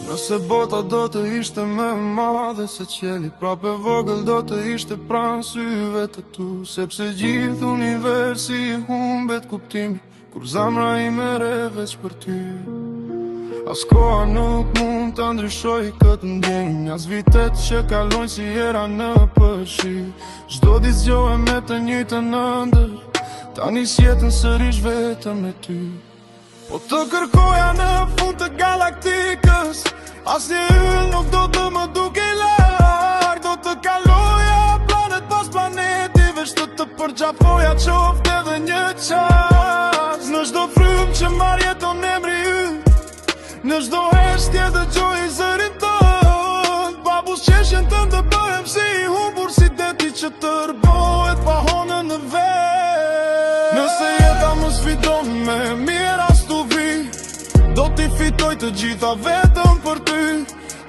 Nëse bota do të ishte më e madhe se qeli, prapë e vogël do të ishte pranë syve të tu. Sepse gjithë universi i humbet kuptimi kur zamra ime re veç për ty. As koha nuk mund të ndryshoj këtë ndjenjë, as vitet që kalojnë si era në përshi. Çdo ditë zgjohem me të njëjtën ëndër, tani s'jetën sërish vetëm me ty. Po të kërkoja në fund të galaktikës, asnjë yll nuk do të më duke larg. Do të kaloja planet pas planeti, veç të përgjafoja qoftë edhe një qas. Në çdo frymë që marr jeton emri yt, në çdo heshtje dëgjoj zërin tënd. Pa buzëqeshjen tënde bëhem si i humbur, si deti që tërbohet pa honën në vet. Nëse jeta më sfidon me mirë as tu vi, do t'i fitoj të gjitha vetëm për ty.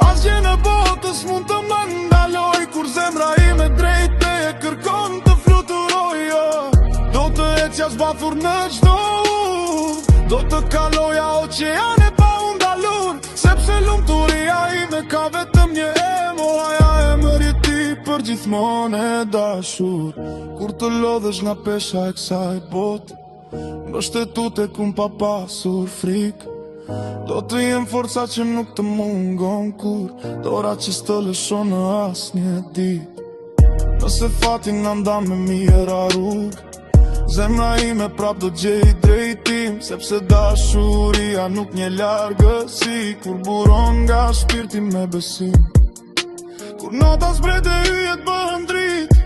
Asgjë në botës mund të më ndaloj, kur zemra ime drejt teje kërkon të fluturoj. Do të ecja zbathur në çdo ujë, do të kaloja oqeane pa u ndalur, sepse lumturia ime ka vetëm një emër, aja emër je ti përgjithmonë e dashur. Kur të lodhesh nga pesha e kësaj bote, mbështetu tek unë pa pasur frikë, do të jem forca që nuk të mungon kur, dora që s'të lëshon në asnjë ditë. Nëse fati na ndan me mira rrugë, zemra ime prap do gjej drejtim, sepse dashuria nuk një largësi, kur buron nga shpirti me besim. Kur nata zbret e yjet bëhen dritë,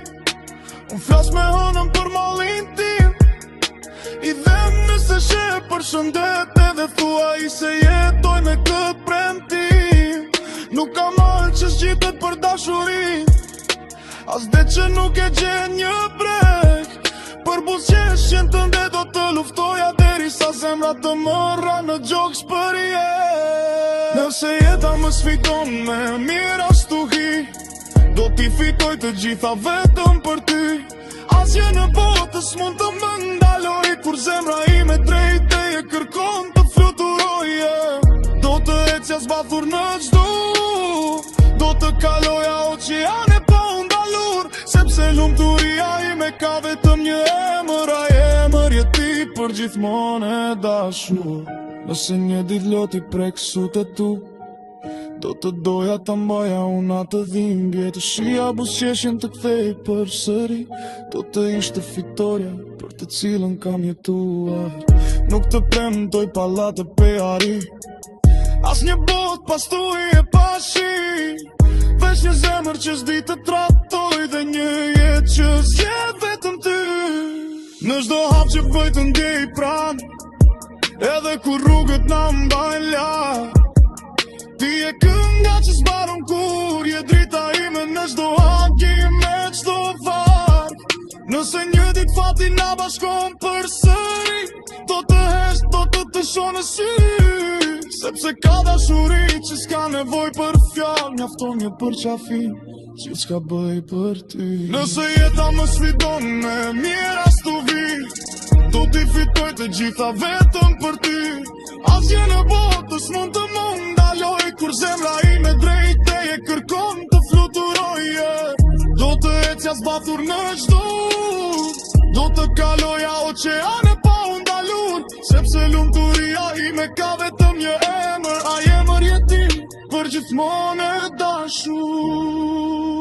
unë flas me hënën për mallin tim. I them nëse she për shëndet, edhe thua i se jetoj me këtë premtim. Nuk ka malë që zgjitet për dashurin, as det që nuk e gjen një brek. Për buzëqeshjen tënde do të luftoja derisa zemra të morra në gjoks për jetë. Nëse jeta më sfidon me mirë as tu hi, do t'i fitoj të gjitha vetëm për ty. Asgjë në botës mund të më ndaloj, kur zemra ime drejt teje kërkon të fluturoj. Do të ecja zbathur në çdo ujë, do të kaloja oqeane pa u ndalur, sepse lumturia ime ka vetëm një emër, ai emër je ti përgjithmonë e dashur. Nëse një ditë loti prek sutet tu, do të doja ta mbaja unë atë dhimbje, të shija buzëqeshjen të kthej përsëri. Do të ishte fitoria për të cilën kam jetuar. Nuk të premtoj pallate pe ari, as një bot pas tuaj e pashi, veç një zemër që s'di të tratoj, dhe një jetë që zgjedh vetëm ty. Në çdo hap që bëj të ndjej pranë, edhe kur rrugët na mbajnë lart. Ti e kënga që s'baron kur, je drita ime në çdo haki me çdo varg. Nëse një dit fati na bashkon përsëri, do të hesht, do të shoh në sy, sepse ka dashuri që s'ka nevoj për fjallë, mjafton një përqafim, gjithçka bëj për ty. Nëse jeta më sfidon me mirë as tu vi, do t'i fitoj të gjitha vetëm për ty. Asgjë në botës mund të më ndaloj, kur zemra ime drejt teje kërkon të fluturoj. Do të ecja zbathur në çdo ujë, do të kaloja oqeane pa u ndalur, sepse lumturia ime ka vetëm një emër, ai emër je ti përgjithmonë e dashur.